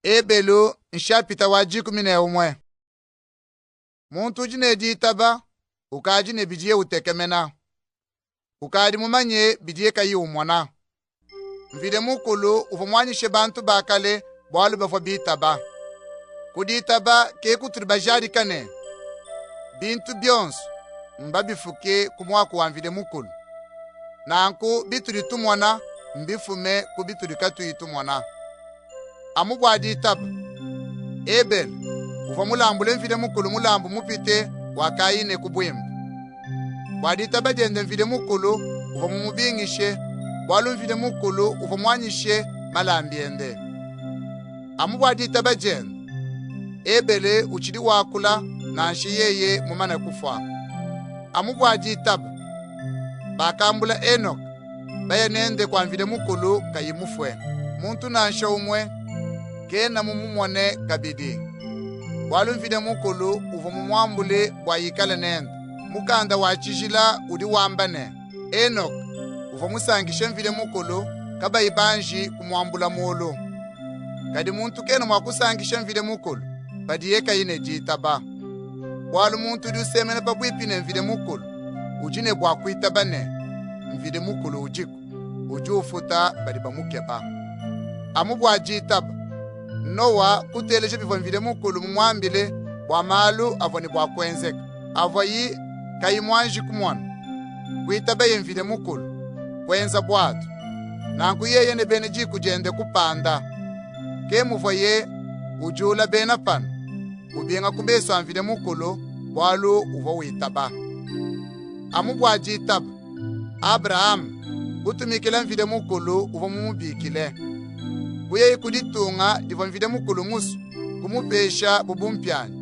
Ebelu nshapita wajiku mine umwe. Muntu jine ditaba, ukajine bijiye utekemena. Ukadi mumanye bijiye kayi umwana. Mvide mukulu ufumwanyishe bantu bakale bwalu bafo bitaba. Kuditaba keku turibajari kane. Bintu byonsu mbabifuke kumwaku wa mvide mukulu. Nanku bituri tumwana mbifume kubituri katui tumwana. Amubwa ditaba. Ebel ufa mulambule mvide mukulu mulambu mupite wakayine kubwimba. Waditaba jende mvide mukulu ufa mumubingishe walu mvide mukulu ufa mwanyishe malambiende. Amubwa ditaba jende. Ebele uchidi wakula na nshiyeye mumana kufa. Amubwa ditaba. Bakambula Enoch baya nende kwa mvide mukulu kayimufwe. Muntu na nsha umwe kena mumumone kabidi. Walu mvide mukulu ufa mumwambule bwayikale nende. Mukanda wachijila udi wambane. Enoch ufa musangishe mvide mukulu kaba ibanji kumwambula mulu. Kadi muntu kena mwakusangishe mvide mukulu badiye kayine jitaba. Walu muntu di usemene pabwipine mvide mukulu ujine bwakuitabane mvide mukulu ujiku ujufuta badi bamukeba. Amubwa jitaba. Noa kuteleje bivo mvide mukulu mumwambile bwamalu avoni bwakwenzeka. Avoyi kayimwanji kumwana. Kuitaba ye mvide mukulu kwenza bwatu. Nanku yeye ne bene jiku jende kupanda. Kemuvoye ujula bena pana. Ubienga kubeso mvide mukulu bwalu uvo uitaba. Amubwa jitaba. Abraham utumikile mvide mukulu uvo mumubikile. Kuye kuditunga divo mvide mukulu musu kumupesha bubumpyani.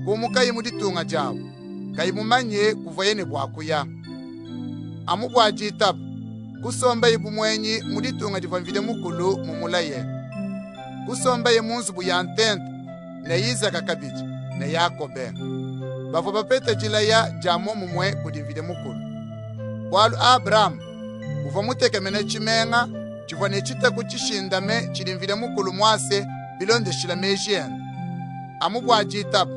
Kumukayi muditunga jabu kayimumanye kuvoyene bwakuya. Amubwa jitaba. Kusomba ibumwenyi muditunga divo mvide mukulu mumulaye. Kusomba ye munzu buyantente ne Isaka kabiji ne Yakobe. Bavo bapete jilaya jamo mumwe kudi mvide mukulu. Walu Abraham uva mutekemene chimenga chivone chita kuchishindame chili mvide mukulu mwase bilonde shila mejenda. Amubwa jitaba.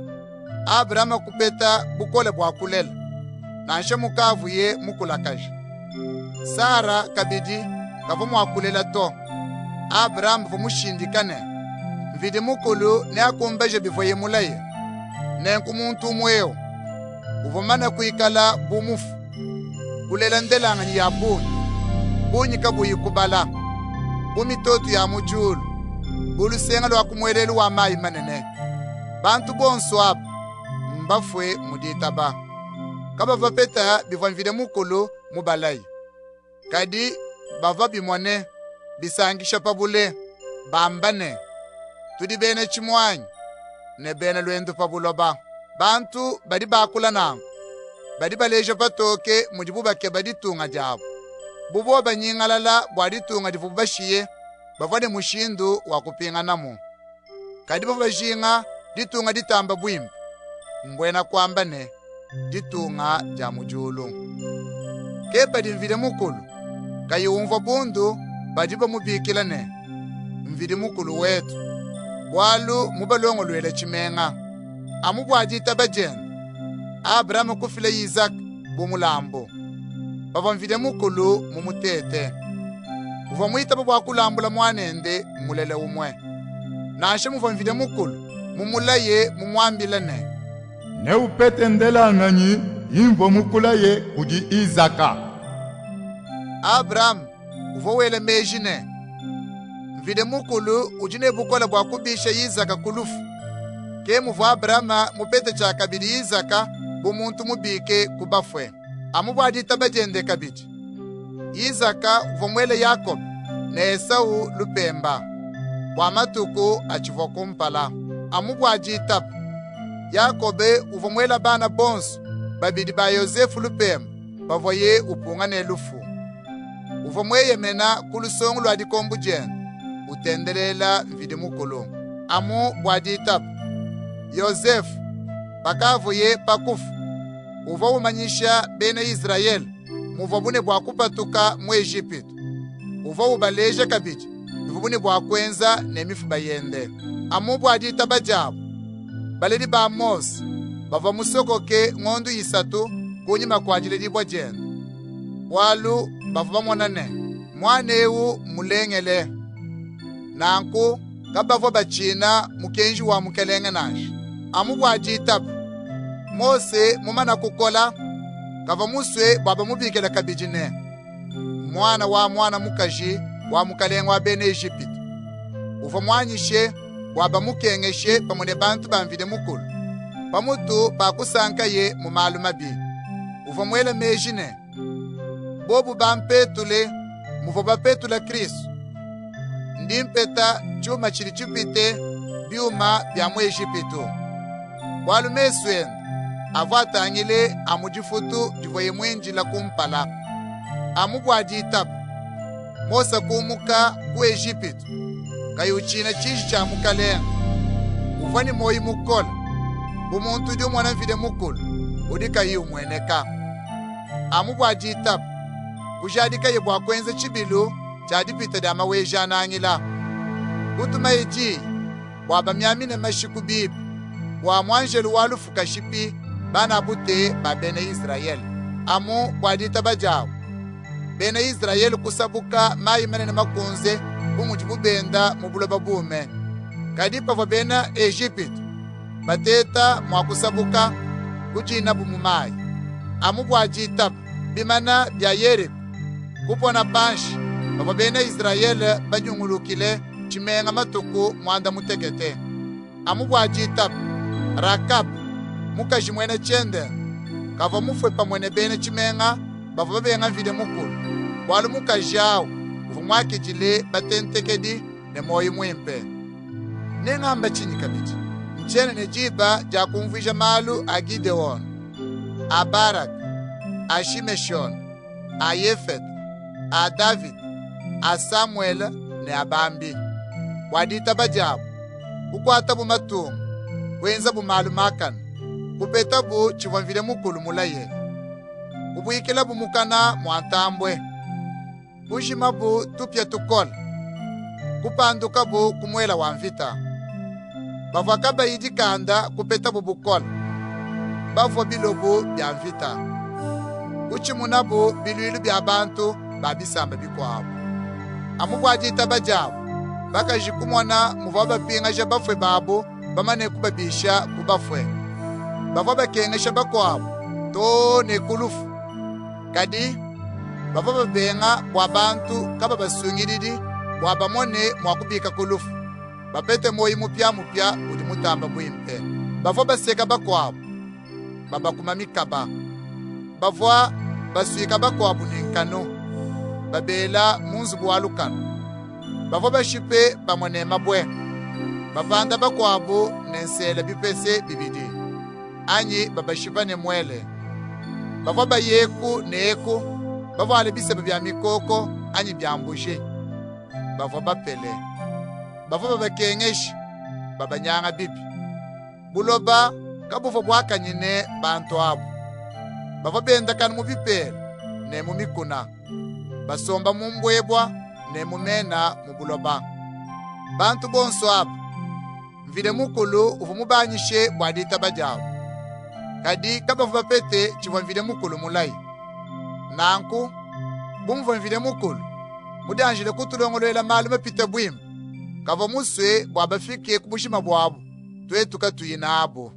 Abraham kupeta bukole bwakulela nanshe mukavu ye mukulakaji. Sara kabidi kavo mwakulela to. Abraham vumushindikane mvide mukulu ne akumbeje bivoye mulaye nenku muntu umweo uvumana kuikala bumufu kulela ndelanga ni ya bunyi kabuyi kubala bumitotu ya mujulu bulusenga lwa kumwelelu wa mayi manene. Bantu bonso aba mbafwe muditaba kaba vapeta bivo mvide mukulu mubalayi kadi bava bimone bisangisha pabule bambane tudi bene chimwanyi ne bene lwendu pabuloba. Bantu badi bakula nangu badi baleja patoke mudibu bake badi tunga jabu bubo banyingalala bwadi tunga divu bashiye bavade mushindu wakupinga namu kadi bavajinga ditunga ditamba bwimbi mbwena kwambane ditunga jamujulu. Kepa di mvide mukulu kayiumva bundu badiba mubikilane mvide mukulu wetu walu mubalongo lwele chimenga. Amubwa jitaba jenda. Abraham kufile Isaac bumulambo bava mvide mukulu mumutete uva muitaba bwakulambula mwanende mulele umwe nanshe muva mvide mukulu mumulaye mumwambilane ne upete ndelanganyi imvo mukulaye kudi Isaka. Abraham uva wele mejine mvide mukulu ujine bukola bwakubisha Isaka kulufu. Kemuvu Abrahama mupete cha kabidi Isaka bumuntu mubike kubafwe. Amubwa ditaba jende kabidi. Isaka uvomwele Yakob ne Esau lupemba bwamatuku achivokumpala. Amubwa jitaba. Yakobe uvomwela bana bonsu babidi ba Yosefu lupemba bavoye upunga ne lufu. Uvomweye mena kulusongu lwa dikombu jende utendelela mvide mukulu. Amu bwaditaba. Yosefu pakavuye pakufu uva umanyisha bene Israeli muva bune bwakupatuka mu Egypte uva ubaleje kabiji bivubuni bwa kwenza nemifu bayende. Amu bwadita bajabu baledi ba Mose bava musokoke ng'ondu yisatu kunyima kwajile libwa jenda. Walu bava bamonane mwana ewu mulengele nanku kabavo bachina mukenji wa mukelenge nashi. Amu bwadita Mose mumana kukola kava muswe baba mubikela kabijine mwana wa mwana mukaji wa mukalenga wa bene Egypte. Ufa mwanyishe waba mukengeshe pamone bantu bamvide mukulu pamutu pakusanka ye mu malu mabi. Ufa mwele mejine bobu bampetule mufa bapetula Kristu ndimpeta chuma chili chipite byuma bya mu Egypte. Walu meswenda avatangile amujifutu jivoye mwenjila kumpala. Amu bwaditabu Mose kumuka ku Egypte kayuchina chishi cha mukalenga. Ufani moyi mukola bumuntu dio mwana mvide mukulu udika yu mweneka. Amu bwaditabu kujadika ye bwakwenze chibilu chadipita dama wejana angila. Utuma eji bwaba myamine mashiku bibi bwa mwanjelu walufu kashipi bana bute ba bene Israel. Amu bwadita bajawu bene Israel kusabuka mayi manene makunze bumujibu benda mubuloba bume. Kadipa va bena Egypte bateta mwakusabuka kujina bumumayi. Amu bwadita bimana bya Yeriko kupona panshi bava bene Israel banyungulukile chimenga matuku mwanda mutekete. Amu bwadita Rakabu mukaji mwene chende kava mufwe pa mwene bene chimenga bava babenga vide mukulu. Walu mukajao uva mwakijile batentekedi ne moyi mwimpe. Nengamba chini kabiti mchene ne jiba ja kumvija malu a Gideon, a Barak, a Shimeshon, a Yefet, a David, a Samuel ne a Bambi. Wadita bajabu kukwata bumatungu wenza bumalu makana kupeta bu chivamvile mukulu mulaye kubwikila bumukana mwantambwe bushima bu tupya tukola kupanduka bu kumwela wa mvita. Bava kaba yidikanda kupeta bu bukola bavo bilobu bya mvita uchimuna bu bilwilu bya bantu babisamba bikwabo. Amu bwadita bajabu bakajikumwana muva bapinga ja bafwe babo bamane kubabisha kubafwe. Bava bakengesha bakwabo to ne kulufu kadi bava babenga bwa bantu kaba basungiridi bwa bamone mwakubika kulufu bapete moyi mupya udi mutamba mwimpe. Bava baseka bakwabo baba kumamikaba bava baswika bakwabo ninkano babela munzu bwalukano. Bava bashipe bamone mabwe bavanda bakwabo nensele bipese bibidi anyi babashiva ne mwele. Bava bayeku neku bava alebisebe bya mikoko anyi byambuje. Bava bapele bava babakengeshi babanyanga bibi buloba kabuva bwakanyine bantu abo. Bava benda kan mubipele ne mumikuna basomba mumbwebwa ne mumena mubuloba. Bantu bonso abo mvide mukulu uvu mubanyishe bwadita bajawu kadi kabavu bapete chiva mvide mukulu mulayi nanku bumva mvide mukulu mudanjile kutulongololela malu mapita bwima kava muswe bwabafike kubushima bwabu twetuka tuyinabo.